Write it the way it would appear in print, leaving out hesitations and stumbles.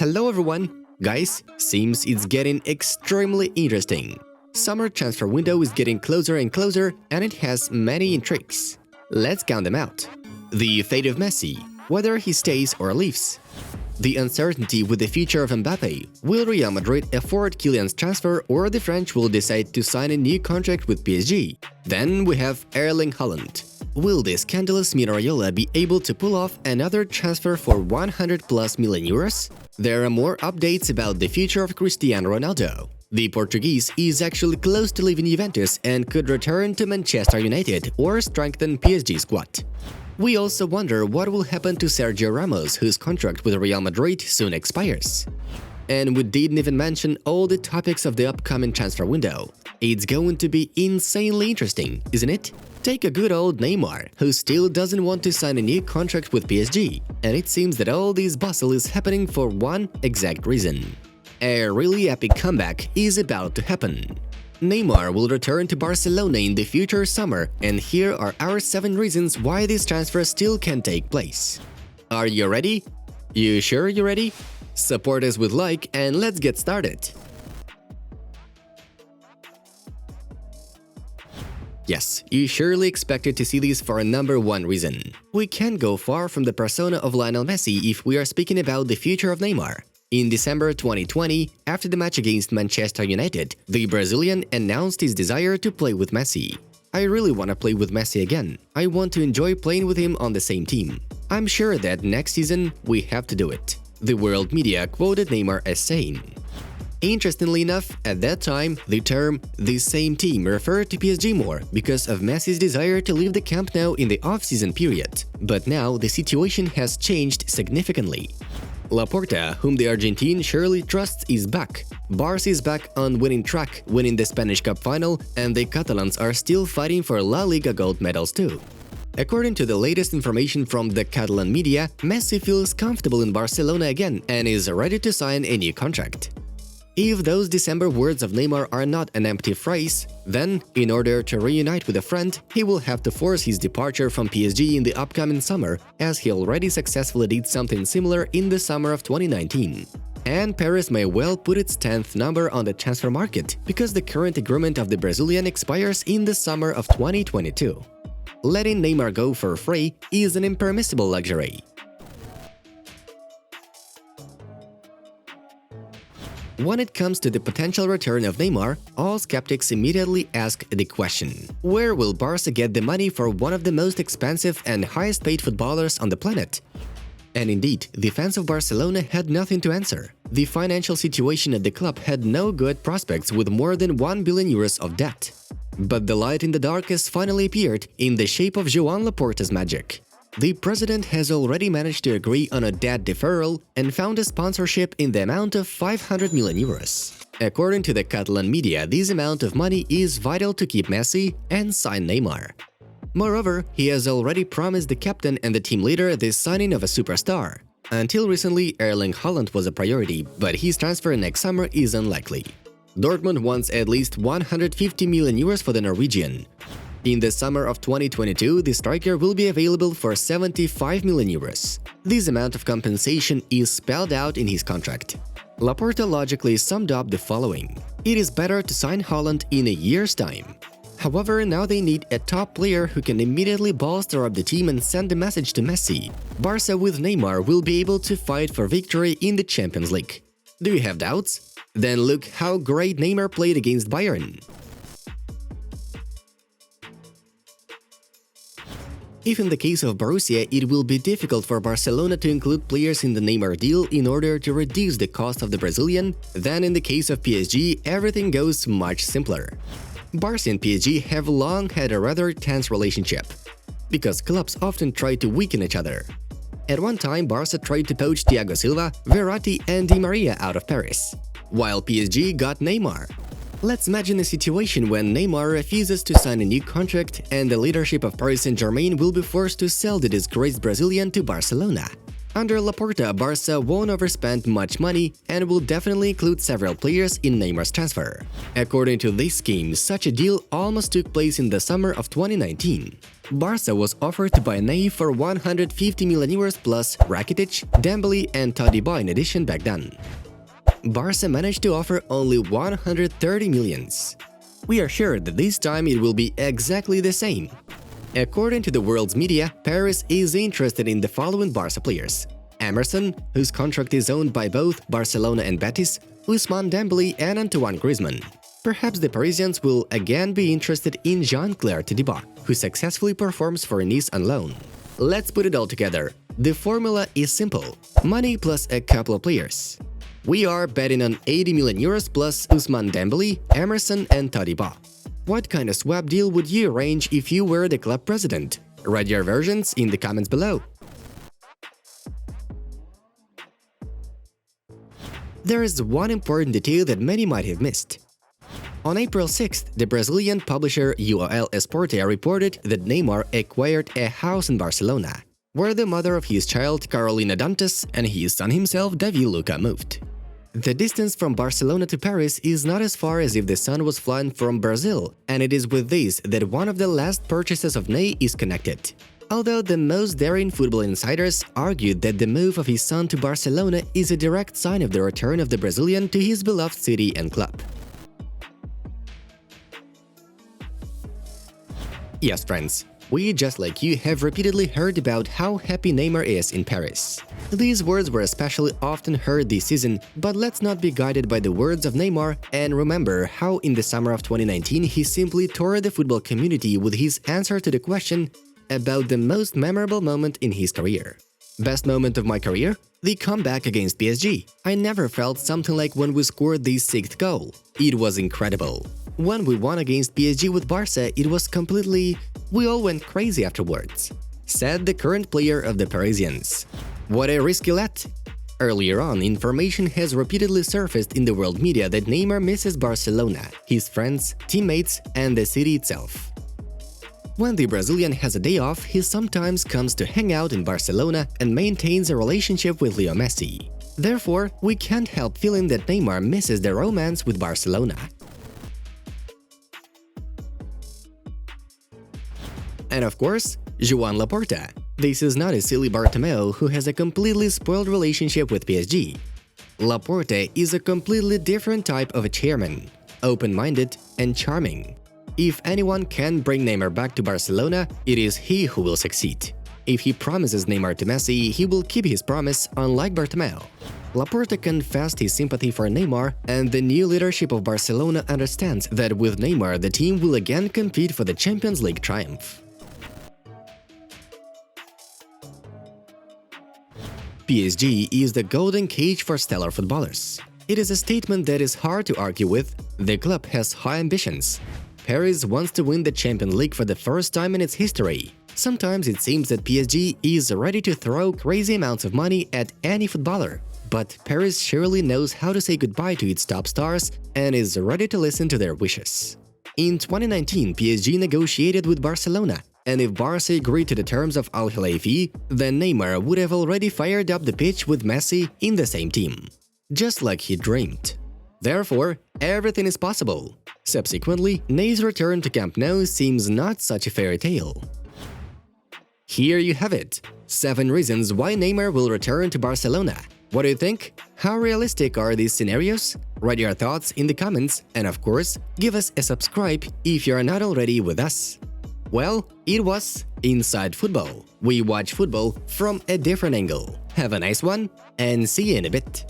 Hello everyone! Guys, seems it's getting extremely interesting. Summer transfer window is getting closer and closer and it has many intrigues. Let's count them out. The fate of Messi, whether he stays or leaves. The uncertainty with the future of Mbappe. Will Real Madrid afford Kylian's transfer or the French will decide to sign a new contract with PSG? Then we have Erling Haaland. Will the scandalous Miraiola be able to pull off another transfer for 100+ million euros? There are more updates about the future of Cristiano Ronaldo. The Portuguese is actually close to leaving Juventus and could return to Manchester United or strengthen PSG squad. We also wonder what will happen to Sergio Ramos, whose contract with Real Madrid soon expires. And we didn't even mention all the topics of the upcoming transfer window. It's going to be insanely interesting, isn't it? Take a good old Neymar, who still doesn't want to sign a new contract with PSG, and it seems that all this bustle is happening for one exact reason. A really epic comeback is about to happen. Neymar will return to Barcelona in the future summer, and here are our 7 reasons why this transfer still can take place. Are you ready? You sure you're ready? Support us with like and let's get started. Yes, you surely expected to see this for a number 1 reason. We can't go far from the persona of Lionel Messi if we are speaking about the future of Neymar. In December 2020, after the match against Manchester United, the Brazilian announced his desire to play with Messi. I really want to play with Messi again. I want to enjoy playing with him on the same team. I'm sure that next season we have to do it. The world media quoted Neymar as saying. Interestingly enough, at that time, the term "the same team" referred to PSG more because of Messi's desire to leave the Camp Nou in the off-season period. But now the situation has changed significantly. Laporta, whom the Argentine surely trusts, is back. Barça is back on winning track, winning the Spanish Cup final, and the Catalans are still fighting for La Liga gold medals too. According to the latest information from the Catalan media, Messi feels comfortable in Barcelona again and is ready to sign a new contract. If those December words of Neymar are not an empty phrase, then, in order to reunite with a friend, he will have to force his departure from PSG in the upcoming summer, as he already successfully did something similar in the summer of 2019. And Paris may well put its 10th number on the transfer market, because the current agreement of the Brazilian expires in the summer of 2022. Letting Neymar go for free is an impermissible luxury. When it comes to the potential return of Neymar, all skeptics immediately ask the question: where will Barca get the money for one of the most expensive and highest-paid footballers on the planet? And indeed, the fans of Barcelona had nothing to answer. The financial situation at the club had no good prospects with more than 1 billion euros of debt. But the light in the dark has finally appeared in the shape of Joan Laporta's magic. The president has already managed to agree on a debt deferral and found a sponsorship in the amount of 500 million euros. According to the Catalan media, this amount of money is vital to keep Messi and sign Neymar. Moreover, he has already promised the captain and the team leader the signing of a superstar. Until recently, Erling Haaland was a priority, but his transfer next summer is unlikely. Dortmund wants at least 150 million euros for the Norwegian. In the summer of 2022, the striker will be available for 75 million euros. This amount of compensation is spelled out in his contract. Laporta logically summed up the following: it is better to sign Haaland in a year's time. However, now they need a top player who can immediately bolster up the team and send the message to Messi. Barca with Neymar will be able to fight for victory in the Champions League. Do you have doubts? Then look how great Neymar played against Bayern. If in the case of Borussia, it will be difficult for Barcelona to include players in the Neymar deal in order to reduce the cost of the Brazilian, then in the case of PSG, everything goes much simpler. Barça and PSG have long had a rather tense relationship, because clubs often try to weaken each other. At one time, Barça tried to poach Thiago Silva, Verratti and Di Maria out of Paris, while PSG got Neymar. Let's imagine a situation when Neymar refuses to sign a new contract and the leadership of Paris Saint-Germain will be forced to sell the disgraced Brazilian to Barcelona. Under Laporta, Barça won't overspend much money and will definitely include several players in Neymar's transfer. According to this scheme, such a deal almost took place in the summer of 2019. Barça was offered to buy Ney for 150 million euros plus Rakitic, Dembele and Todibo in addition back then. Barça managed to offer only 130 millions. We are sure that this time it will be exactly the same. According to the world's media, Paris is interested in the following Barça players: Emerson, whose contract is owned by both Barcelona and Betis, Ousmane Dembele and Antoine Griezmann. Perhaps the Parisians will again be interested in Jean-Claire Todibo, who successfully performs for Nice on loan. Let's put it all together. The formula is simple: money plus a couple of players. We are betting on 80 million euros plus Ousmane Dembele, Emerson and Todibo. What kind of swap deal would you arrange if you were the club president? Write your versions in the comments below. There is one important detail that many might have missed. On April 6th, the Brazilian publisher UOL Esporte reported that Neymar acquired a house in Barcelona, where the mother of his child, Carolina Dantas, and his son himself, Davi Luca, moved. The distance from Barcelona to Paris is not as far as if the son was flying from Brazil, and it is with this that one of the last purchases of Ney is connected. Although the most daring football insiders argued that the move of his son to Barcelona is a direct sign of the return of the Brazilian to his beloved city and club. Yes, friends, we, just like you, have repeatedly heard about how happy Neymar is in Paris. These words were especially often heard this season, but let's not be guided by the words of Neymar and remember how in the summer of 2019 he simply tore the football community with his answer to the question about the most memorable moment in his career. Best moment of my career? The comeback against PSG. I never felt something like when we scored the 6th goal. It was incredible. When we won against PSG with Barça, it was completely… we all went crazy afterwards, said the current player of the Parisians. What a risky let! Earlier on, information has repeatedly surfaced in the world media that Neymar misses Barcelona, his friends, teammates, and the city itself. When the Brazilian has a day off, he sometimes comes to hang out in Barcelona and maintains a relationship with Lionel Messi. Therefore, we can't help feeling that Neymar misses the romance with Barcelona. And of course, Joan Laporta. This is not a silly Bartomeu who has a completely spoiled relationship with PSG. Laporta is a completely different type of a chairman, open-minded and charming. If anyone can bring Neymar back to Barcelona, it is he who will succeed. If he promises Neymar to Messi, he will keep his promise, unlike Bartomeu. Laporta confessed his sympathy for Neymar, and the new leadership of Barcelona understands that with Neymar the team will again compete for the Champions League triumph. PSG is the golden cage for stellar footballers. It is a statement that is hard to argue with. The club has high ambitions. Paris wants to win the Champions League for the first time in its history. Sometimes it seems that PSG is ready to throw crazy amounts of money at any footballer. But Paris surely knows how to say goodbye to its top stars and is ready to listen to their wishes. In 2019, PSG negotiated with Barcelona, and if Barca agreed to the terms of Al Hilal fee, then Neymar would have already fired up the pitch with Messi in the same team, just like he dreamed. Therefore, everything is possible. Subsequently, Ney's return to Camp Nou seems not such a fairy tale. Here you have it, 7 reasons why Neymar will return to Barcelona. What do you think? How realistic are these scenarios? Write your thoughts in the comments and of course, give us a subscribe if you are not already with us. Well, it was Inside Football. We watch football from a different angle. Have a nice one and see you in a bit.